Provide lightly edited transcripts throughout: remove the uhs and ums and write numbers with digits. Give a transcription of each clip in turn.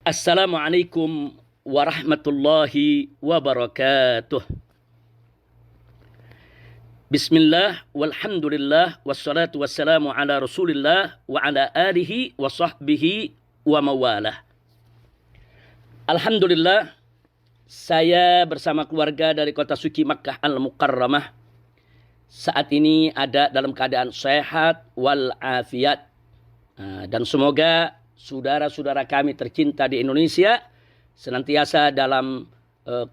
Assalamualaikum warahmatullahi wabarakatuh. Bismillah, walhamdulillah, wassalatu wassalamu ala rasulillah wa ala alihi wa sahbihi wa mawalah. Alhamdulillah, saya bersama keluarga dari kota suci Makkah Al-Mukarramah saat ini ada dalam keadaan sehat walafiat. Dan semoga saudara-saudara kami tercinta di Indonesia senantiasa dalam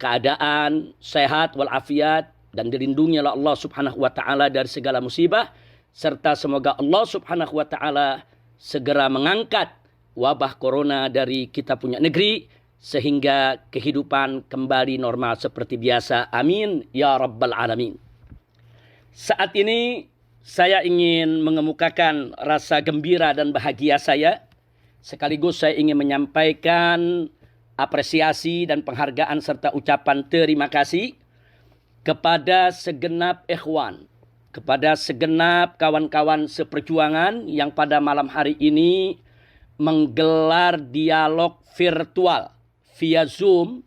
keadaan sehat walafiat dan dilindungi oleh Allah Subhanahu wa taala dari segala musibah, serta semoga Allah Subhanahu wa taala segera mengangkat wabah corona dari kita punya negeri sehingga kehidupan kembali normal seperti biasa. Amin ya rabbal alamin. Saat ini saya ingin mengemukakan rasa gembira dan bahagia saya. Sekaligus saya ingin menyampaikan apresiasi dan penghargaan serta ucapan terima kasih kepada segenap ikhwan, kepada segenap kawan-kawan seperjuangan yang pada malam hari ini menggelar dialog virtual via Zoom.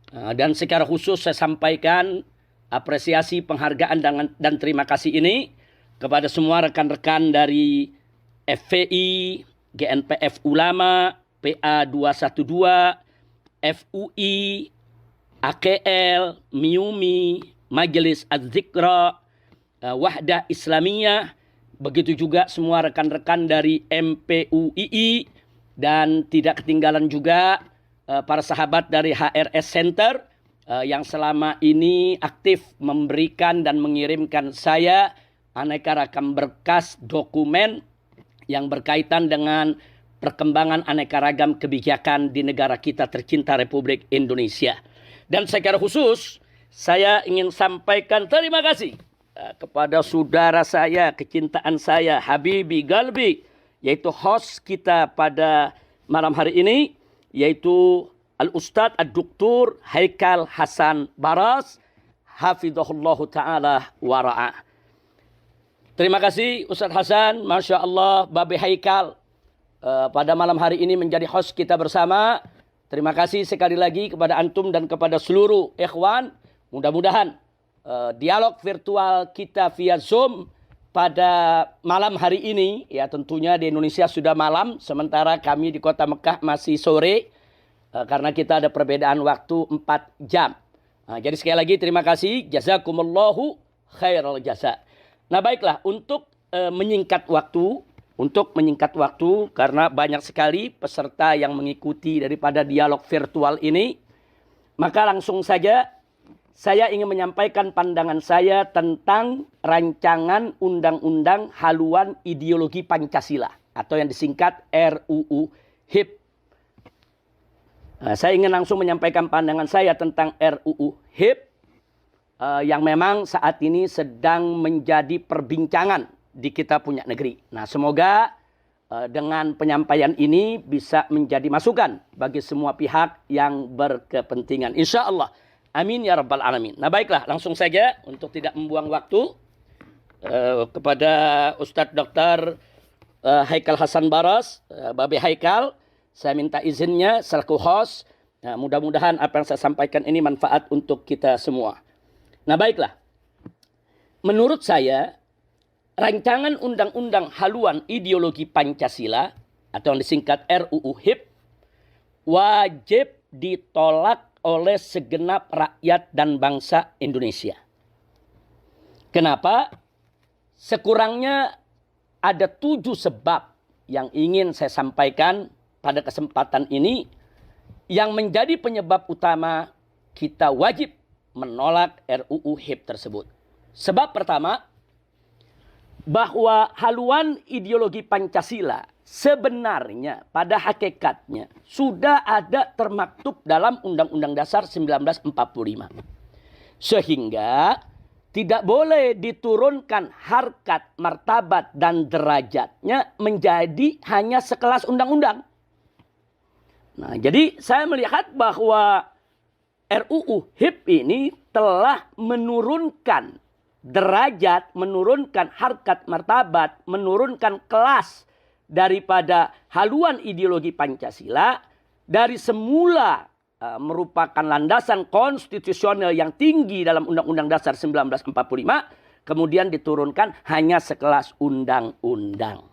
Dan secara khusus saya sampaikan apresiasi, penghargaan dan terima kasih ini kepada semua rekan-rekan dari FPI, GNPF Ulama, PA 212, FUI, AKL, MIUMI, Majelis Az-Zikra, Wahdah Islamiyah, begitu juga semua rekan-rekan dari MPUII, dan tidak ketinggalan juga para sahabat dari HRS Center yang selama ini aktif memberikan dan mengirimkan saya aneka ragam berkas dokumen yang berkaitan dengan perkembangan aneka ragam kebijakan di negara kita tercinta Republik Indonesia. Dan secara khusus saya ingin sampaikan terima kasih kepada saudara saya, kecintaan saya, Habibi Galbi, yaitu host kita pada malam hari ini, yaitu Al-Ustadz Ad-Doktor Haikal Hasan Baras, hafizahullahu ta'ala wara'ah. Terima kasih Ustadz Hasan, Masya Allah, Babe Haikal pada malam hari ini menjadi host kita bersama. Terima kasih sekali lagi kepada antum dan kepada seluruh ikhwan. Mudah-mudahan dialog virtual kita via Zoom pada malam hari ini, ya tentunya di Indonesia sudah malam, sementara kami di kota Mekah masih sore, karena kita ada perbedaan waktu 4 jam. Jadi sekali lagi terima kasih, jazakumullahu khairal jasa. Nah baiklah, untuk menyingkat waktu karena banyak sekali peserta yang mengikuti daripada dialog virtual ini, maka langsung saja saya ingin menyampaikan pandangan saya tentang rancangan undang-undang haluan ideologi Pancasila atau yang disingkat RUU HIP. Saya ingin langsung menyampaikan pandangan saya tentang RUU HIP yang memang saat ini sedang menjadi perbincangan di kita punya negeri. Nah, semoga dengan penyampaian ini bisa menjadi masukan bagi semua pihak yang berkepentingan. Insya Allah. Amin ya rabbal alamin. Nah, baiklah, langsung saja untuk tidak membuang waktu kepada Ustadz Dr. Haikal Hasan Baras, Babe Haikal, saya minta izinnya selaku host. Nah, mudah-mudahan apa yang saya sampaikan ini manfaat untuk kita semua. Nah, baiklah. Menurut saya, rancangan undang-undang haluan ideologi Pancasila atau yang disingkat RUU HIP wajib ditolak oleh segenap rakyat dan bangsa Indonesia. Kenapa? Sekurangnya ada 7 sebab yang ingin saya sampaikan pada kesempatan ini yang menjadi penyebab utama kita wajib menolak RUU HIP tersebut. Sebab pertama, bahwa haluan ideologi Pancasila sebenarnya pada hakikatnya sudah ada termaktub dalam Undang-Undang Dasar 1945. Sehingga tidak boleh diturunkan harkat, martabat, dan derajatnya menjadi hanya sekelas undang-undang. Nah, jadi saya melihat bahwa RUU HIP ini telah menurunkan derajat, menurunkan harkat martabat, menurunkan kelas daripada haluan ideologi Pancasila dari semula merupakan landasan konstitusional yang tinggi dalam Undang-Undang Dasar 1945, kemudian diturunkan hanya sekelas undang-undang.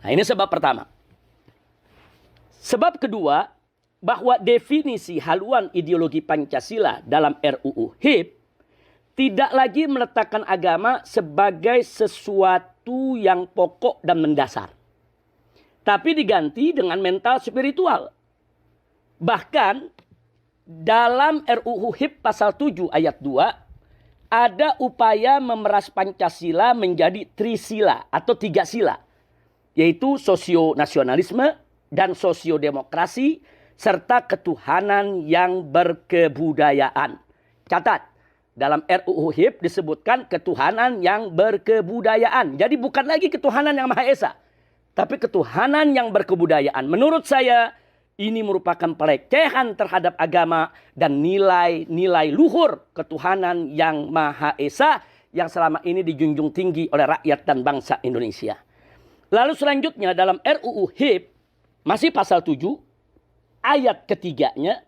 Nah, ini sebab pertama. Sebab kedua, bahwa definisi haluan ideologi Pancasila dalam RUU HIP tidak lagi meletakkan agama sebagai sesuatu yang pokok dan mendasar, tapi diganti dengan mental spiritual. Bahkan dalam RUU HIP pasal 7 ayat 2 ada upaya memeras Pancasila menjadi trisila atau 3 sila, yaitu sosio-nasionalisme dan sosio-demokrasi serta ketuhanan yang berkebudayaan. Catat, dalam RUU HIP disebutkan ketuhanan yang berkebudayaan. Jadi bukan lagi ketuhanan yang Maha Esa, tapi ketuhanan yang berkebudayaan. Menurut saya ini merupakan pelecehan terhadap agama dan nilai-nilai luhur ketuhanan yang Maha Esa yang selama ini dijunjung tinggi oleh rakyat dan bangsa Indonesia. Lalu selanjutnya dalam RUU HIP masih pasal 7 ayat ketiganya,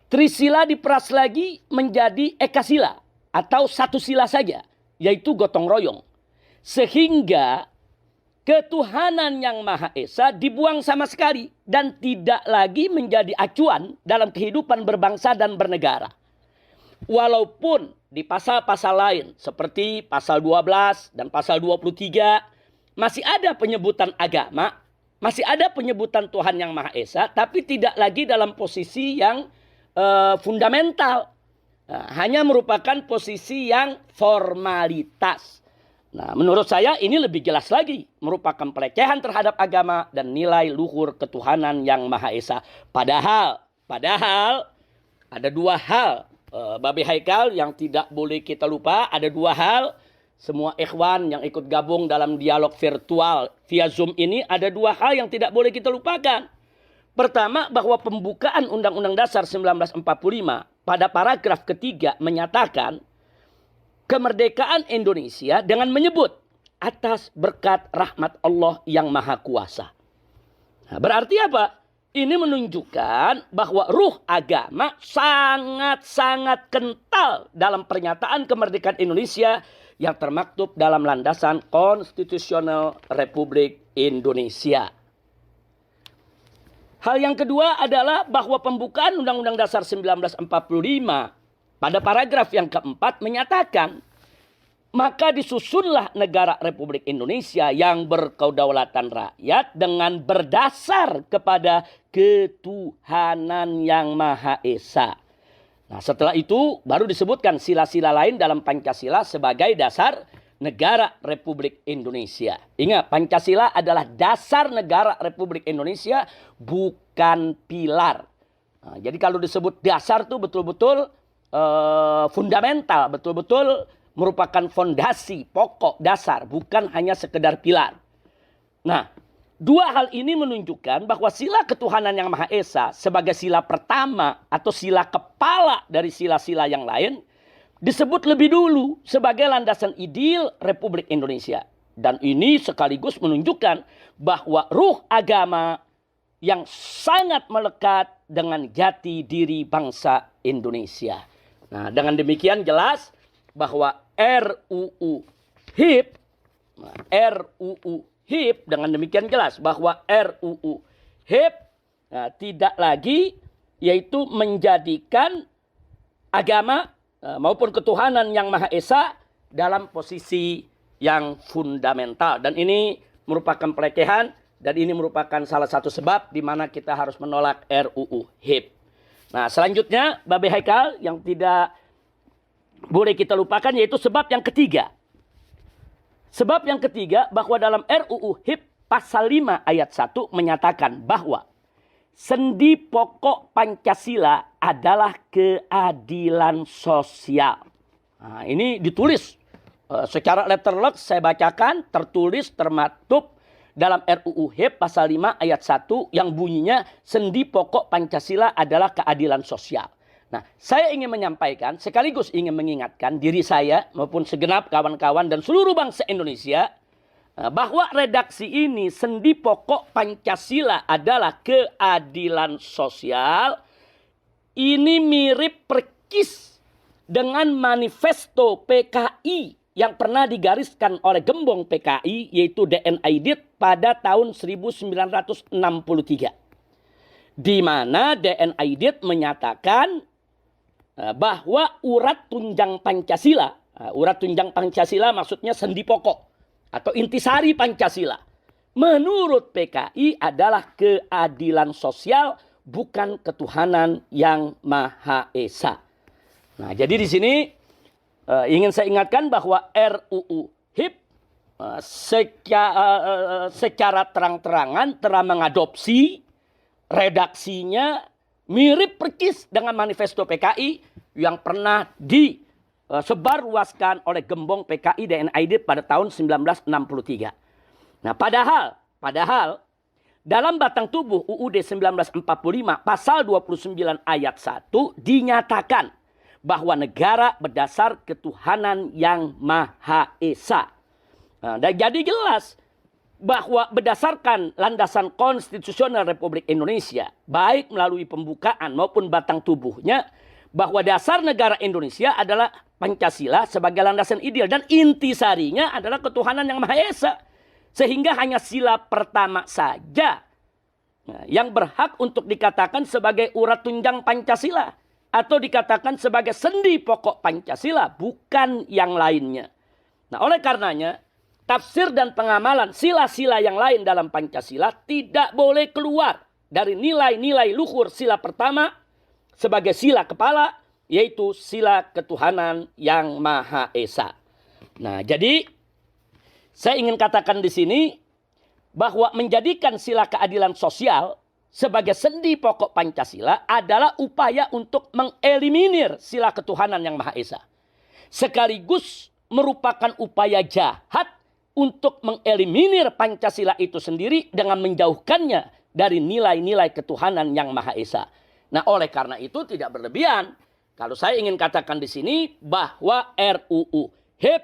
trisila diperas lagi menjadi ekasila atau satu sila saja, yaitu gotong royong. Sehingga ketuhanan yang Maha Esa dibuang sama sekali dan tidak lagi menjadi acuan dalam kehidupan berbangsa dan bernegara. Walaupun di pasal-pasal lain seperti pasal 12 dan pasal 23 masih ada penyebutan agama, masih ada penyebutan Tuhan yang Maha Esa, tapi tidak lagi dalam posisi yang fundamental. Hanya merupakan posisi yang formalitas. Nah, menurut saya ini lebih jelas lagi merupakan pelecehan terhadap agama dan nilai luhur ketuhanan yang Maha Esa. Padahal ada dua hal, Babe Haikal, yang tidak boleh kita lupa. Ada dua hal, semua ikhwan yang ikut gabung dalam dialog virtual via Zoom ini, ada dua hal yang tidak boleh kita lupakan. Pertama, bahwa pembukaan Undang-Undang Dasar 1945 pada paragraf ketiga menyatakan kemerdekaan Indonesia dengan menyebut atas berkat rahmat Allah yang Maha Kuasa. Nah, berarti apa? Ini menunjukkan bahwa ruh agama sangat-sangat kental dalam pernyataan kemerdekaan Indonesia yang termaktub dalam landasan konstitusional Republik Indonesia. Hal yang kedua adalah bahwa pembukaan Undang-Undang Dasar 1945 pada paragraf yang keempat menyatakan, maka disusunlah negara Republik Indonesia yang berkedaulatan rakyat dengan berdasar kepada ketuhanan yang Maha Esa. Nah, setelah itu baru disebutkan sila-sila lain dalam Pancasila sebagai dasar negara Republik Indonesia. Ingat, Pancasila adalah dasar negara Republik Indonesia, bukan pilar. Nah, jadi kalau disebut dasar itu betul-betul fundamental, betul-betul merupakan fondasi, pokok, dasar, bukan hanya sekedar pilar. Nah, dua hal ini menunjukkan bahwa sila ketuhanan yang Maha Esa sebagai sila pertama atau sila kepala dari sila-sila yang lain disebut lebih dulu sebagai landasan ideal Republik Indonesia. Dan ini sekaligus menunjukkan bahwa ruh agama yang sangat melekat dengan jati diri bangsa Indonesia. Nah, dengan demikian jelas bahwa RUU HIP dengan demikian jelas bahwa RUU HIP tidak lagi yaitu menjadikan agama maupun ketuhanan yang Maha Esa dalam posisi yang fundamental. Dan ini merupakan pelecehan dan ini merupakan salah satu sebab di mana kita harus menolak RUU HIP. Nah, selanjutnya Babe Haikal yang tidak boleh kita lupakan yaitu sebab yang ketiga. Sebab yang ketiga bahwa dalam RUU HIP pasal 5 ayat 1 menyatakan bahwa sendi pokok Pancasila adalah keadilan sosial. Nah, ini ditulis secara letterlock, saya bacakan, tertulis termaktub dalam RUU HIP pasal 5 ayat 1 yang bunyinya sendi pokok Pancasila adalah keadilan sosial. Nah, saya ingin menyampaikan sekaligus ingin mengingatkan diri saya maupun segenap kawan-kawan dan seluruh bangsa Indonesia bahwa redaksi ini sendi pokok Pancasila adalah keadilan sosial, ini mirip persis dengan manifesto PKI yang pernah digariskan oleh gembong PKI, yaitu D.N. Aidit pada tahun 1963. Di mana D.N. Aidit menyatakan bahwa urat tunjang Pancasila, urat tunjang Pancasila maksudnya sendi pokok atau intisari Pancasila, menurut PKI adalah keadilan sosial, bukan ketuhanan yang Maha Esa. Nah, jadi di sini ingin saya ingatkan bahwa RUU HIP secara terang-terangan telah mengadopsi redaksinya mirip persis dengan manifesto PKI yang pernah disebarluaskan oleh gembong PKI D.N. Aidit pada tahun 1963. Nah, padahal dalam batang tubuh UUD 1945 pasal 29 ayat 1 dinyatakan bahwa negara berdasar ketuhanan yang Maha Esa. Nah, dan jadi jelas bahwa berdasarkan landasan konstitusional Republik Indonesia, baik melalui pembukaan maupun batang tubuhnya, bahwa dasar negara Indonesia adalah Pancasila sebagai landasan ideal dan intisarinya adalah ketuhanan yang Maha Esa. Sehingga hanya sila pertama saja yang berhak untuk dikatakan sebagai urat tunjang Pancasila atau dikatakan sebagai sendi pokok Pancasila, bukan yang lainnya. Nah, oleh karenanya tafsir dan pengamalan sila-sila yang lain dalam Pancasila tidak boleh keluar dari nilai-nilai luhur sila pertama sebagai sila kepala, yaitu sila ketuhanan yang Maha Esa. Nah, jadi saya ingin katakan di sini bahwa menjadikan sila keadilan sosial sebagai sendi pokok Pancasila adalah upaya untuk mengeliminir sila ketuhanan yang Maha Esa. Sekaligus merupakan upaya jahat untuk mengeliminir Pancasila itu sendiri dengan menjauhkannya dari nilai-nilai ketuhanan yang Maha Esa. Nah, oleh karena itu tidak berlebihan kalau saya ingin katakan di sini bahwa RUU HIP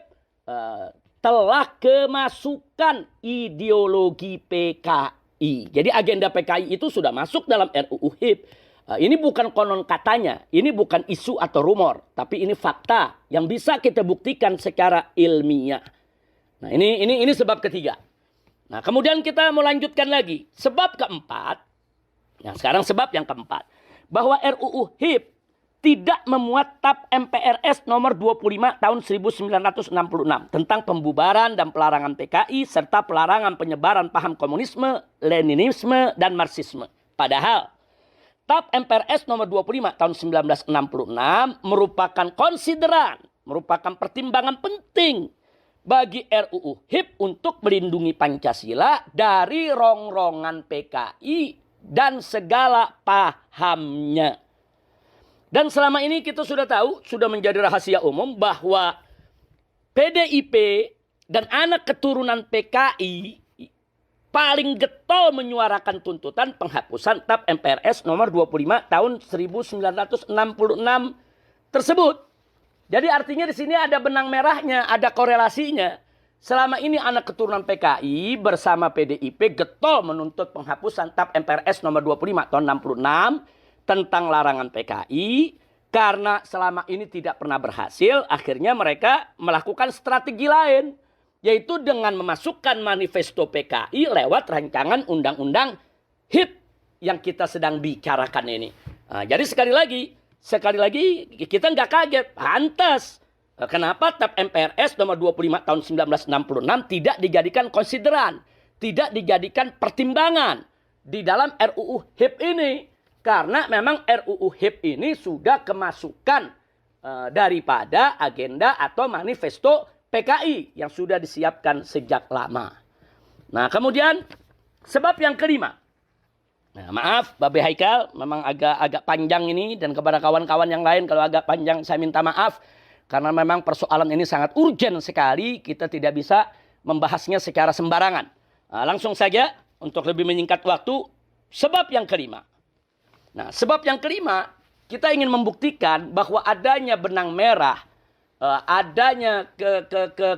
telah kemasukan ideologi PKI. Jadi agenda PKI itu sudah masuk dalam RUU HIP. Ini bukan konon katanya, ini bukan isu atau rumor, tapi ini fakta yang bisa kita buktikan secara ilmiah. Nah, ini sebab ketiga. Nah, kemudian kita melanjutkan lagi. Sebab keempat. Nah, sekarang sebab yang keempat. Bahwa RUU HIP tidak memuat TAP MPRS nomor 25 tahun 1966 tentang pembubaran dan pelarangan PKI serta pelarangan penyebaran paham komunisme, Leninisme, dan Marxisme. Padahal TAP MPRS nomor 25 tahun 1966 merupakan konsideran, merupakan pertimbangan penting bagi RUU HIP untuk melindungi Pancasila dari rongrongan PKI dan segala pahamnya. Dan selama ini kita sudah tahu, sudah menjadi rahasia umum bahwa PDIP dan anak keturunan PKI paling getol menyuarakan tuntutan penghapusan TAP MPRS nomor 25 tahun 1966 tersebut. Jadi artinya di sini ada benang merahnya, ada korelasinya. Selama ini anak keturunan PKI bersama PDIP getol menuntut penghapusan TAP MPRS nomor 25 tahun 66 tentang larangan PKI, karena selama ini tidak pernah berhasil, akhirnya mereka melakukan strategi lain, yaitu dengan memasukkan manifesto PKI lewat rancangan undang-undang HIP yang kita sedang bicarakan ini. Nah, jadi sekali lagi kita nggak kaget, pantas. Kenapa TAP MPRS nomor 25 tahun 1966 tidak dijadikan konsideran, tidak dijadikan pertimbangan di dalam RUU HIP ini? Karena memang RUU HIP ini sudah kemasukan daripada agenda atau manifesto PKI yang sudah disiapkan sejak lama. Nah, kemudian sebab yang kelima. Nah, maaf Babe Haikal, memang agak panjang ini, dan kepada kawan-kawan yang lain kalau agak panjang saya minta maaf. Karena memang persoalan ini sangat urgent sekali, kita tidak bisa membahasnya secara sembarangan. Nah, langsung saja untuk lebih menyingkat waktu, sebab yang kelima. Nah, sebab yang kelima, kita ingin membuktikan bahwa adanya benang merah adanya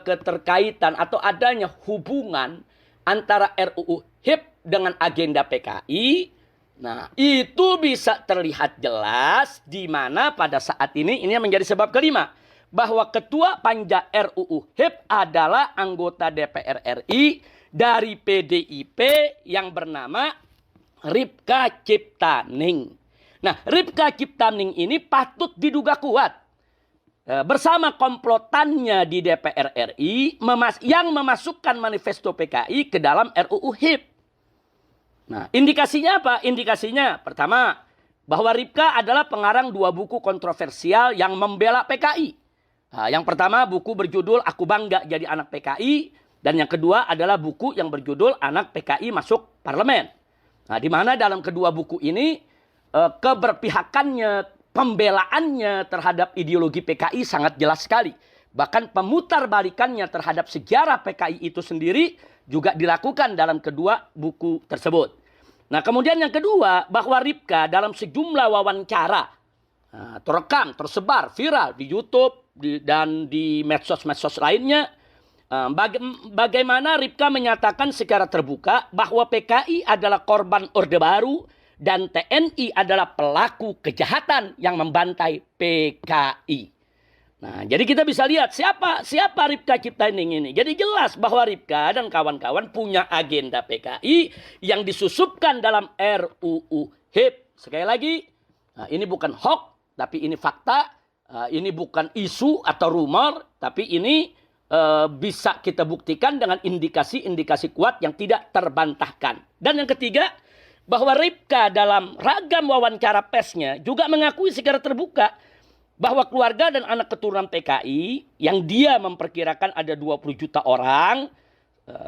keterkaitan atau adanya hubungan antara RUU HIP dengan agenda PKI. Nah, itu bisa terlihat jelas di mana pada saat ini yang menjadi sebab kelima, bahwa ketua panja RUU HIP adalah anggota DPR RI dari PDIP yang bernama Ripka Ciptaning. Nah, Ripka Ciptaning ini patut diduga kuat bersama komplotannya di DPR RI yang memasukkan manifesto PKI ke dalam RUU HIP. Nah, indikasinya apa? Indikasinya pertama, bahwa Ripka adalah pengarang 2 buku kontroversial yang membela PKI. Nah, yang pertama buku berjudul Aku Bangga Jadi Anak PKI, dan yang kedua adalah buku yang berjudul Anak PKI Masuk Parlemen. Nah, di mana dalam kedua buku ini keberpihakannya, pembelaannya terhadap ideologi PKI sangat jelas sekali. Bahkan pemutarbalikannya terhadap sejarah PKI itu sendiri juga dilakukan dalam kedua buku tersebut. Nah, kemudian yang kedua, bahwa Ripka dalam sejumlah wawancara terekam, tersebar, viral di YouTube dan di medsos-medsos lainnya, bagaimana Ripka menyatakan secara terbuka bahwa PKI adalah korban Orde Baru dan TNI adalah pelaku kejahatan yang membantai PKI. Nah, jadi kita bisa lihat siapa Ripka Ciptaning ini. Jadi jelas bahwa Ripka dan kawan-kawan punya agenda PKI yang disusupkan dalam RUU HIP. Sekali lagi, ini bukan hoax, tapi ini fakta. Ini bukan isu atau rumor, tapi ini bisa kita buktikan dengan indikasi-indikasi kuat yang tidak terbantahkan. Dan yang ketiga, bahwa Ripka dalam ragam wawancara persnya juga mengakui secara terbuka bahwa keluarga dan anak keturunan PKI yang dia memperkirakan ada 20 juta orang,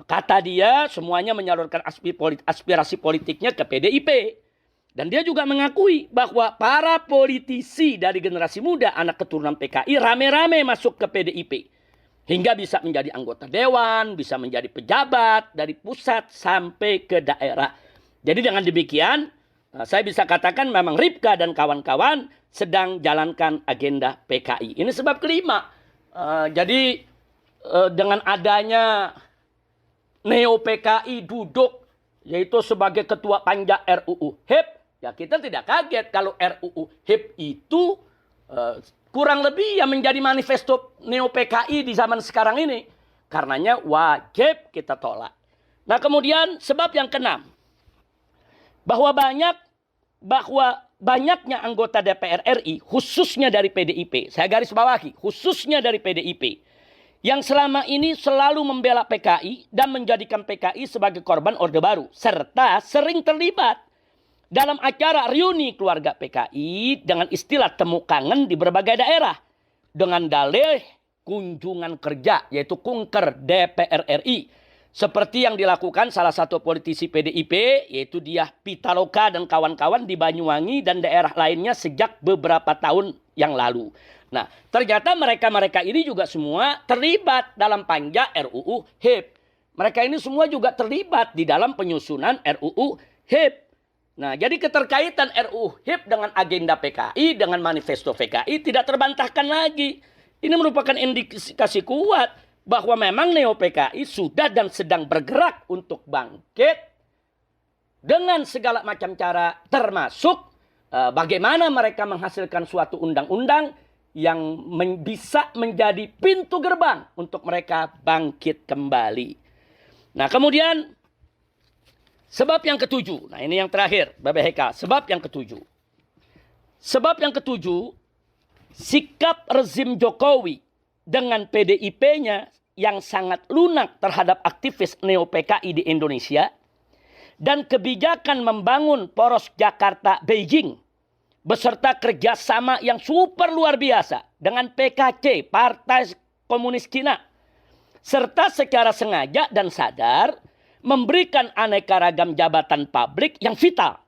kata dia semuanya menyalurkan aspirasi politiknya ke PDIP. Dan dia juga mengakui bahwa para politisi dari generasi muda anak keturunan PKI rame-rame masuk ke PDIP. Hingga bisa menjadi anggota dewan, bisa menjadi pejabat dari pusat sampai ke daerah. Jadi dengan demikian, saya bisa katakan memang Ripka dan kawan-kawan sedang jalankan agenda PKI. Ini sebab kelima. Jadi dengan adanya Neo PKI duduk yaitu sebagai ketua panja RUU HIP, ya kita tidak kaget kalau RUU HIP itu kurang lebih yang menjadi manifesto Neo PKI di zaman sekarang ini. Karenanya wajib kita tolak. Nah, kemudian sebab yang keenam, bahwa banyaknya anggota DPR RI, khususnya dari PDIP, saya garis bawahi, khususnya dari PDIP, yang selama ini selalu membela PKI dan menjadikan PKI sebagai korban Orde Baru, serta sering terlibat dalam acara reuni keluarga PKI dengan istilah temu kangen di berbagai daerah, dengan dalih kunjungan kerja, yaitu kunker DPR RI, seperti yang dilakukan salah satu politisi PDIP, yaitu Diah Pitaloka dan kawan-kawan di Banyuwangi dan daerah lainnya sejak beberapa tahun yang lalu. Nah, ternyata mereka-mereka ini juga semua terlibat dalam panja RUU HIP. Mereka ini semua juga terlibat di dalam penyusunan RUU HIP. Nah, jadi keterkaitan RUU HIP dengan agenda PKI, dengan manifesto PKI tidak terbantahkan lagi. Ini merupakan indikasi kuat bahwa memang Neo PKI sudah dan sedang bergerak untuk bangkit dengan segala macam cara, termasuk bagaimana mereka menghasilkan suatu undang-undang yang bisa menjadi pintu gerbang untuk mereka bangkit kembali. Nah, kemudian sebab yang ketujuh, nah ini yang terakhir, Bapak Heka, sebab yang ketujuh. Sebab yang ketujuh, sikap rezim Jokowi dengan PDIP-nya yang sangat lunak terhadap aktivis Neo PKI di Indonesia dan kebijakan membangun poros Jakarta-Beijing beserta kerjasama yang super luar biasa dengan PKC, Partai Komunis Cina, serta secara sengaja dan sadar memberikan aneka ragam jabatan publik yang vital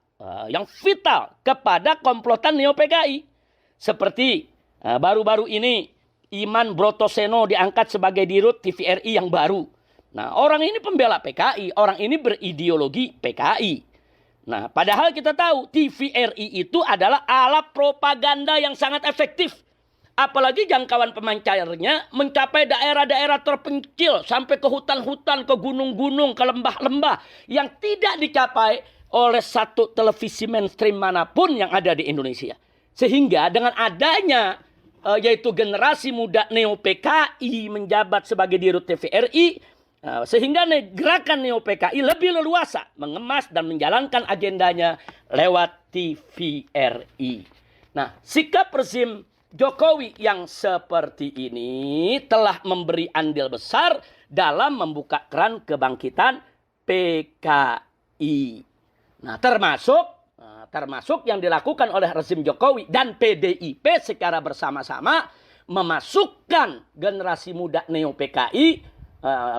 kepada komplotan Neo PKI. Seperti baru-baru ini Iman Brotoseno diangkat sebagai dirut TVRI yang baru. Nah, orang ini pembela PKI, orang ini berideologi PKI. Nah, padahal kita tahu TVRI itu adalah alat propaganda yang sangat efektif Apalagi jangkauan pemancarnya mencapai daerah-daerah terpencil, sampai ke hutan-hutan, ke gunung-gunung, ke lembah-lembah yang tidak dicapai oleh satu televisi mainstream manapun yang ada di Indonesia. Sehingga dengan adanya yaitu generasi muda Neo PKI menjabat sebagai dirut TVRI, sehingga gerakan Neo PKI lebih leluasa mengemas dan menjalankan agendanya lewat TVRI. Nah, sikap rezim Jokowi yang seperti ini telah memberi andil besar dalam membuka keran kebangkitan PKI. Nah, termasuk yang dilakukan oleh rezim Jokowi dan PDIP secara bersama-sama memasukkan generasi muda Neo PKI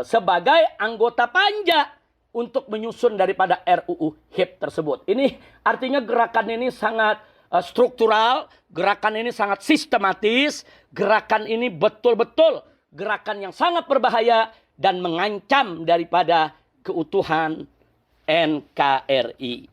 sebagai anggota panja untuk menyusun daripada RUU HIP tersebut. Ini artinya gerakan ini sangat struktural, gerakan ini sangat sistematis, gerakan ini betul-betul gerakan yang sangat berbahaya dan mengancam daripada keutuhan NKRI.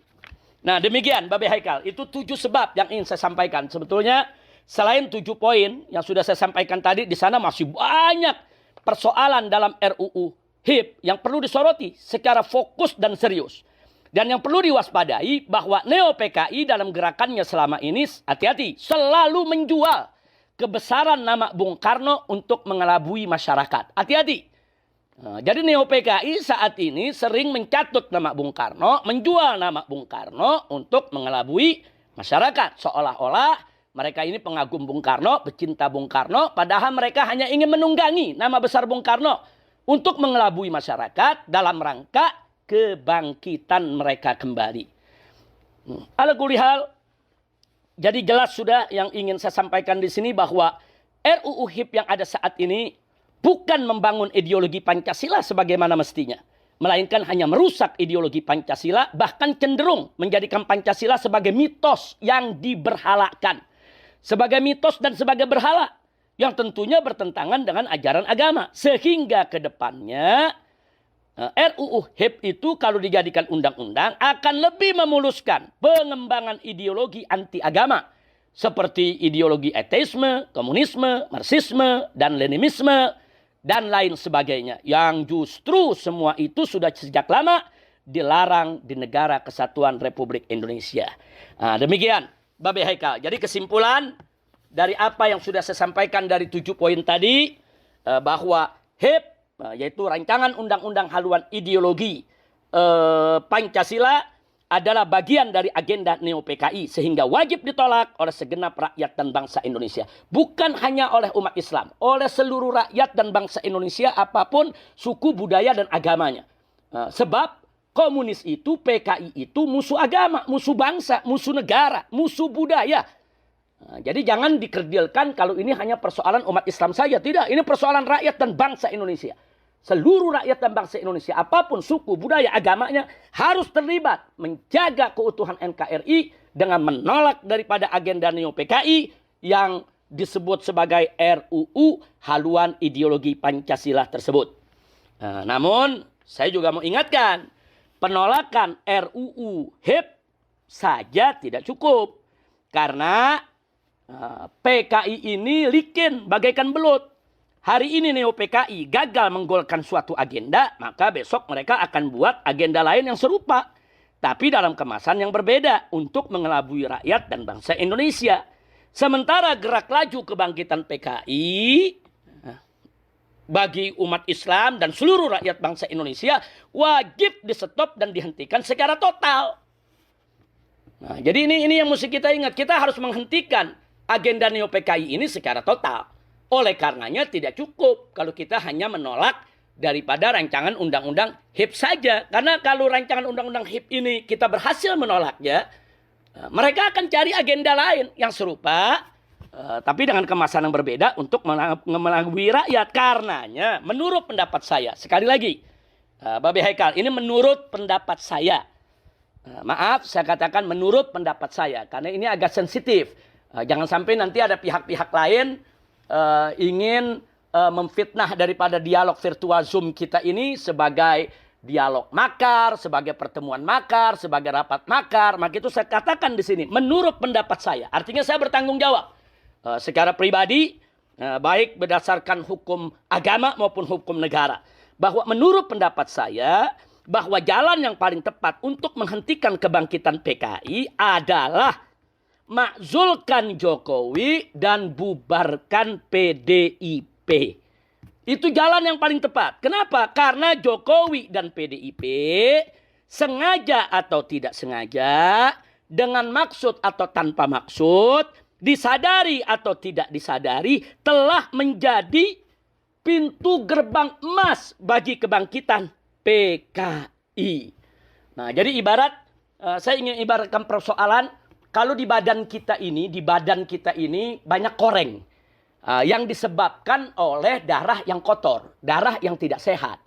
Nah, demikian Babe Haikal, itu 7 sebab yang ingin saya sampaikan. Sebetulnya selain 7 poin yang sudah saya sampaikan tadi, di sana masih banyak persoalan dalam RUU HIP yang perlu disoroti secara fokus dan serius. Dan yang perlu diwaspadai bahwa Neo PKI dalam gerakannya selama ini, hati-hati, selalu menjual kebesaran nama Bung Karno untuk mengelabui masyarakat. Hati-hati. Nah, jadi Neo PKI saat ini sering mencatut nama Bung Karno, menjual nama Bung Karno untuk mengelabui masyarakat. Seolah-olah mereka ini pengagum Bung Karno, pecinta Bung Karno, padahal mereka hanya ingin menunggangi nama besar Bung Karno untuk mengelabui masyarakat dalam rangka kebangkitan mereka kembali. Ala kulli hal, jadi jelas sudah yang ingin saya sampaikan di sini bahwa RUU HIP yang ada saat ini bukan membangun ideologi Pancasila sebagaimana mestinya, melainkan hanya merusak ideologi Pancasila, bahkan cenderung menjadikan Pancasila sebagai mitos yang diberhalakan, sebagai mitos dan sebagai berhala yang tentunya bertentangan dengan ajaran agama. Sehingga ke depannya RUU HIP itu kalau dijadikan undang-undang akan lebih memuluskan pengembangan ideologi anti agama seperti ideologi ateisme, komunisme, marxisme, dan leninisme, dan lain sebagainya, yang justru semua itu sudah sejak lama dilarang di negara Kesatuan Republik Indonesia. Nah, demikian Babe Haikal. Jadi kesimpulan dari apa yang sudah saya sampaikan dari 7 poin tadi, bahwa HIP yaitu rancangan undang-undang haluan ideologi Pancasila adalah bagian dari agenda Neo PKI, sehingga wajib ditolak oleh segenap rakyat dan bangsa Indonesia. Bukan hanya oleh umat Islam, oleh seluruh rakyat dan bangsa Indonesia, apapun suku, budaya, dan agamanya. Sebab komunis itu, PKI itu musuh agama, musuh bangsa, musuh negara, musuh budaya. Jadi jangan dikerdilkan kalau ini hanya persoalan umat Islam saja. Tidak, ini persoalan rakyat dan bangsa Indonesia. Seluruh rakyat dan bangsa Indonesia, apapun suku, budaya, agamanya, harus terlibat menjaga keutuhan NKRI dengan menolak daripada agenda Neo PKI yang disebut sebagai RUU haluan ideologi Pancasila tersebut. Namun, saya juga mau ingatkan, penolakan RUU HIP saja tidak cukup. Karena PKI ini licin bagaikan belut. Hari ini Neo PKI gagal menggolkan suatu agenda, maka besok mereka akan buat agenda lain yang serupa, tapi dalam kemasan yang berbeda untuk mengelabui rakyat dan bangsa Indonesia. Sementara gerak laju kebangkitan PKI bagi umat Islam dan seluruh rakyat bangsa Indonesia wajib di-stop dan dihentikan secara total. Nah, jadi ini yang mesti kita ingat, kita harus menghentikan agenda Neo PKI ini secara total. Oleh karenanya tidak cukup kalau kita hanya menolak daripada rancangan undang-undang HIP saja. Karena kalau rancangan undang-undang HIP ini kita berhasil menolaknya, mereka akan cari agenda lain yang serupa, tapi dengan kemasan yang berbeda untuk mengelabui rakyat. Karenanya menurut pendapat saya, sekali lagi, Babe Haikal, ini menurut pendapat saya. Maaf, saya katakan menurut pendapat saya, karena ini agak sensitif. Jangan sampai nanti ada pihak-pihak lain ingin memfitnah daripada dialog virtual Zoom kita ini sebagai dialog makar, sebagai pertemuan makar, sebagai rapat makar. Maka itu saya katakan di sini, menurut pendapat saya. Artinya saya bertanggung jawab. secara pribadi, baik berdasarkan hukum agama maupun hukum negara. Bahwa menurut pendapat saya, bahwa jalan yang paling tepat untuk menghentikan kebangkitan PKI adalah makzulkan Jokowi dan bubarkan PDIP. Itu jalan yang paling tepat. Kenapa? Karena Jokowi dan PDIP sengaja atau tidak sengaja, dengan maksud atau tanpa maksud, disadari atau tidak disadari, telah menjadi pintu gerbang emas bagi kebangkitan PKI. Nah, jadi saya ingin ibaratkan persoalan, kalau di badan kita ini banyak koreng yang disebabkan oleh darah yang kotor, darah yang tidak sehat.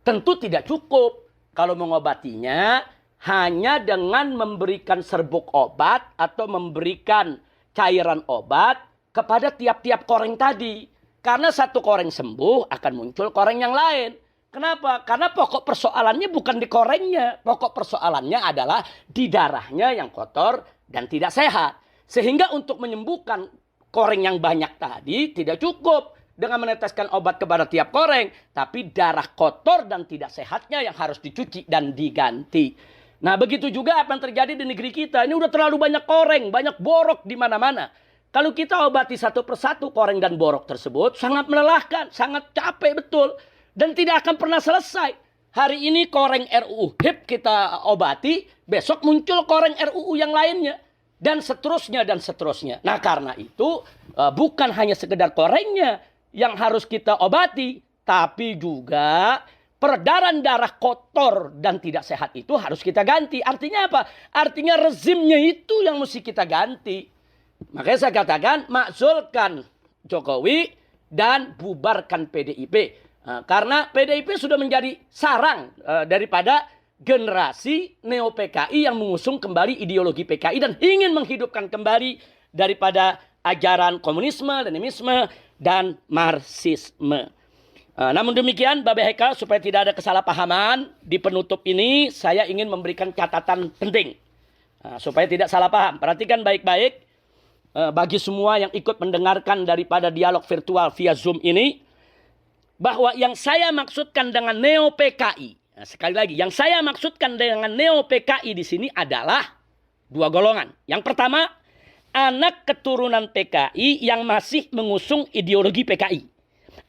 Tentu tidak cukup kalau mengobatinya hanya dengan memberikan serbuk obat atau memberikan cairan obat kepada tiap-tiap koreng tadi. Karena satu koreng sembuh akan muncul koreng yang lain. Kenapa? Karena pokok persoalannya bukan di korengnya. Pokok persoalannya adalah di darahnya yang kotor dan tidak sehat. Sehingga untuk menyembuhkan koreng yang banyak tadi tidak cukup dengan meneteskan obat kepada tiap koreng. Tapi darah kotor dan tidak sehatnya yang harus dicuci dan diganti. Nah, begitu juga apa yang terjadi di negeri kita. Ini udah terlalu banyak koreng, banyak borok di mana-mana. Kalau kita obati satu persatu koreng dan borok tersebut, sangat melelahkan, sangat capek betul. Dan tidak akan pernah selesai. Hari ini koreng RUU HIP kita obati, besok muncul koreng RUU yang lainnya. Dan seterusnya, dan seterusnya. Nah, karena itu bukan hanya sekedar korengnya yang harus kita obati, tapi juga peredaran darah kotor dan tidak sehat itu harus kita ganti. Artinya apa? Artinya rezimnya itu yang mesti kita ganti. Makanya saya katakan makzulkan Jokowi dan bubarkan PDIP. Karena PDIP sudah menjadi sarang daripada generasi neo-PKI yang mengusung kembali ideologi PKI dan ingin menghidupkan kembali daripada ajaran komunisme, leninisme, dan marxisme. Namun demikian, Bapak Heka, supaya tidak ada kesalahpahaman, di penutup ini saya ingin memberikan catatan penting. Supaya tidak salah paham. Perhatikan baik-baik bagi semua yang ikut mendengarkan daripada dialog virtual via Zoom ini. Bahwa yang saya maksudkan dengan neo-PKI. Sekali lagi, yang saya maksudkan dengan neo-PKI di sini adalah dua golongan. Yang pertama, anak keturunan PKI yang masih mengusung ideologi PKI.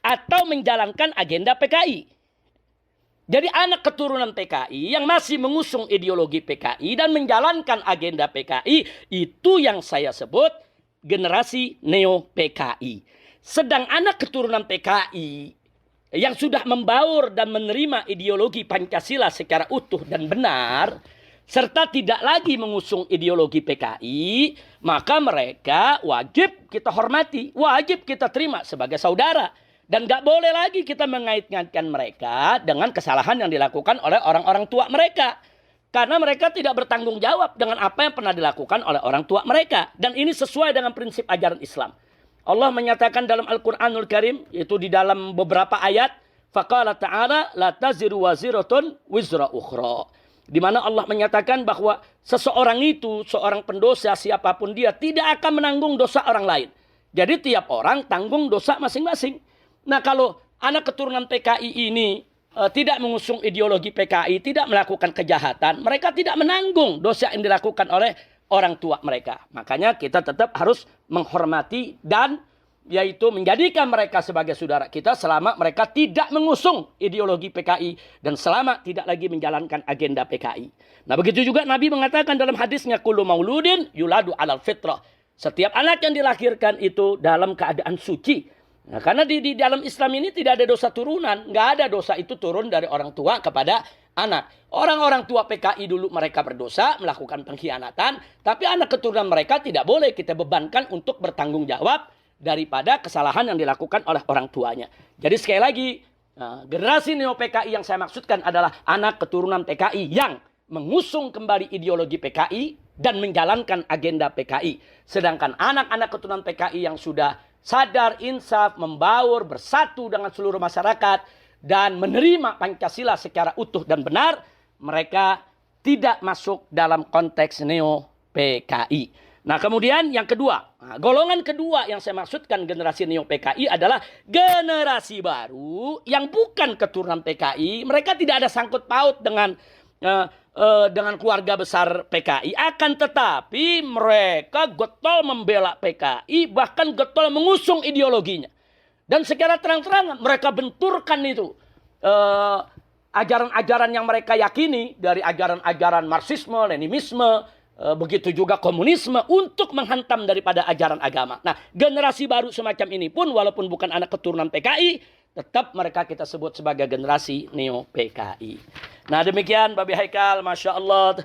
Atau menjalankan agenda PKI. Jadi anak keturunan PKI yang masih mengusung ideologi PKI dan menjalankan agenda PKI, itu yang saya sebut generasi neo-PKI. Sedang anak keturunan PKI yang sudah membaur dan menerima ideologi Pancasila secara utuh dan benar, serta tidak lagi mengusung ideologi PKI, maka mereka wajib kita hormati, wajib kita terima sebagai saudara. Dan gak boleh lagi kita mengait-ngaitkan mereka dengan kesalahan yang dilakukan oleh orang-orang tua mereka. Karena mereka tidak bertanggung jawab dengan apa yang pernah dilakukan oleh orang tua mereka. Dan ini sesuai dengan prinsip ajaran Islam. Allah menyatakan dalam Al-Quranul Karim, yaitu di dalam beberapa ayat, faqala ta'ala la taziru waziratun wizra ukhra. Di mana Allah menyatakan bahwa seseorang itu, seorang pendosa siapapun dia, tidak akan menanggung dosa orang lain. Jadi tiap orang tanggung dosa masing-masing. Nah, kalau anak keturunan PKI ini tidak mengusung ideologi PKI, tidak melakukan kejahatan, mereka tidak menanggung dosa yang dilakukan oleh orang tua mereka. Makanya kita tetap harus menghormati dan yaitu menjadikan mereka sebagai saudara kita selama mereka tidak mengusung ideologi PKI dan selama tidak lagi menjalankan agenda PKI. Nah, begitu juga Nabi mengatakan dalam hadisnya, kullu mauludin yuladu alal fitrah. Setiap anak yang dilahirkan itu dalam keadaan suci. Nah, karena di dalam Islam ini tidak ada dosa turunan. Nggak ada dosa itu turun dari orang tua kepada anak. Orang-orang tua PKI dulu mereka berdosa, melakukan pengkhianatan. Tapi anak keturunan mereka tidak boleh kita bebankan untuk bertanggung jawab daripada kesalahan yang dilakukan oleh orang tuanya. Jadi sekali lagi, generasi neo-PKI yang saya maksudkan adalah anak keturunan PKI yang mengusung kembali ideologi PKI dan menjalankan agenda PKI. Sedangkan anak-anak keturunan PKI yang sudah sadar, insaf, membaur, bersatu dengan seluruh masyarakat, dan menerima Pancasila secara utuh dan benar, mereka tidak masuk dalam konteks neo-PKI. Nah, kemudian yang kedua, Nah, golongan kedua yang saya maksudkan generasi Neo PKI adalah generasi baru yang bukan keturunan PKI. Mereka tidak ada sangkut paut dengan keluarga besar PKI. Akan tetapi mereka getol membela PKI, bahkan getol mengusung ideologinya. Dan secara terang-terangan mereka benturkan itu ajaran-ajaran yang mereka yakini dari ajaran-ajaran Marxisme, Leninisme, begitu juga komunisme untuk menghantam daripada ajaran agama. Nah, generasi baru semacam ini pun walaupun bukan anak keturunan PKI, tetap mereka kita sebut sebagai generasi Neo PKI. Nah, demikian Babi Haikal, Masya Allah.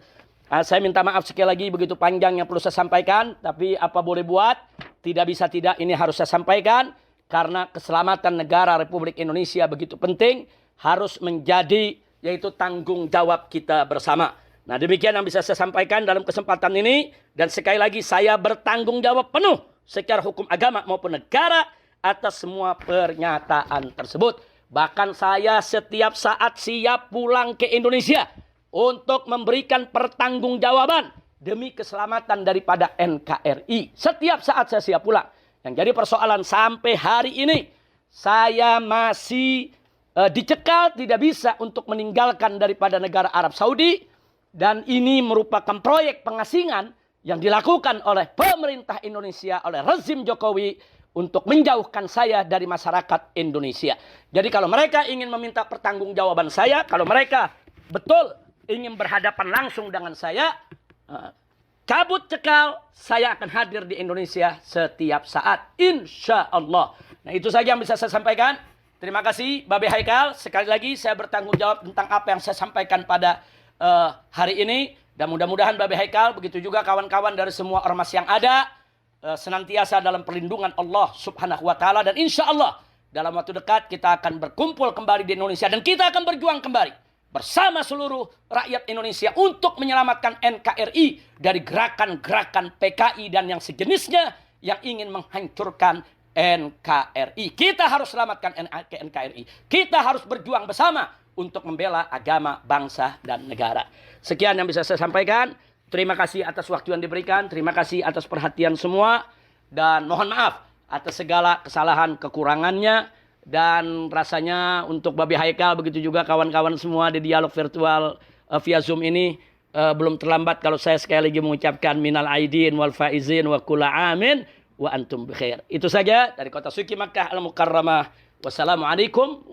Saya minta maaf sekali lagi begitu panjang yang perlu saya sampaikan, tapi apa boleh buat, tidak bisa tidak ini harus saya sampaikan karena keselamatan negara Republik Indonesia begitu penting, harus menjadi yaitu tanggung jawab kita bersama. Nah, demikian yang bisa saya sampaikan dalam kesempatan ini. Dan sekali lagi saya bertanggung jawab penuh secara hukum agama maupun negara atas semua pernyataan tersebut. Bahkan saya setiap saat siap pulang ke Indonesia untuk memberikan pertanggungjawaban demi keselamatan daripada NKRI. Setiap saat saya siap pulang. Yang jadi persoalan sampai hari ini saya masih dicekal, tidak bisa untuk meninggalkan daripada negara Arab Saudi. Dan ini merupakan proyek pengasingan yang dilakukan oleh pemerintah Indonesia, oleh rezim Jokowi untuk menjauhkan saya dari masyarakat Indonesia. Jadi kalau mereka ingin meminta pertanggungjawaban saya, kalau mereka betul ingin berhadapan langsung dengan saya, cabut cekal, saya akan hadir di Indonesia setiap saat, insya Allah. Nah, itu saja yang bisa saya sampaikan. Terima kasih Babe Haikal. Sekali lagi saya bertanggung jawab tentang apa yang saya sampaikan pada hari ini. Dan mudah-mudahan Babe Haikal, begitu juga kawan-kawan dari semua ormas yang ada, senantiasa dalam perlindungan Allah Subhanahu wa Ta'ala. Dan insya Allah dalam waktu dekat kita akan berkumpul kembali di Indonesia. Dan kita akan berjuang kembali bersama seluruh rakyat Indonesia untuk menyelamatkan NKRI dari gerakan-gerakan PKI dan yang sejenisnya yang ingin menghancurkan NKRI. Kita harus selamatkan NKRI. Kita harus berjuang bersama untuk membela agama, bangsa, dan negara. Sekian yang bisa saya sampaikan. Terima kasih atas waktu yang diberikan. Terima kasih atas perhatian semua. Dan mohon maaf atas segala kesalahan kekurangannya. Dan rasanya untuk Babi Haikal, begitu juga kawan-kawan semua di dialog virtual via Zoom ini, belum terlambat kalau saya sekali lagi mengucapkan minal aidin wal faizin wa kula amin wa antum bikhair. Itu saja dari kota suci Makkah Al-Mukarramah. Wassalamualaikum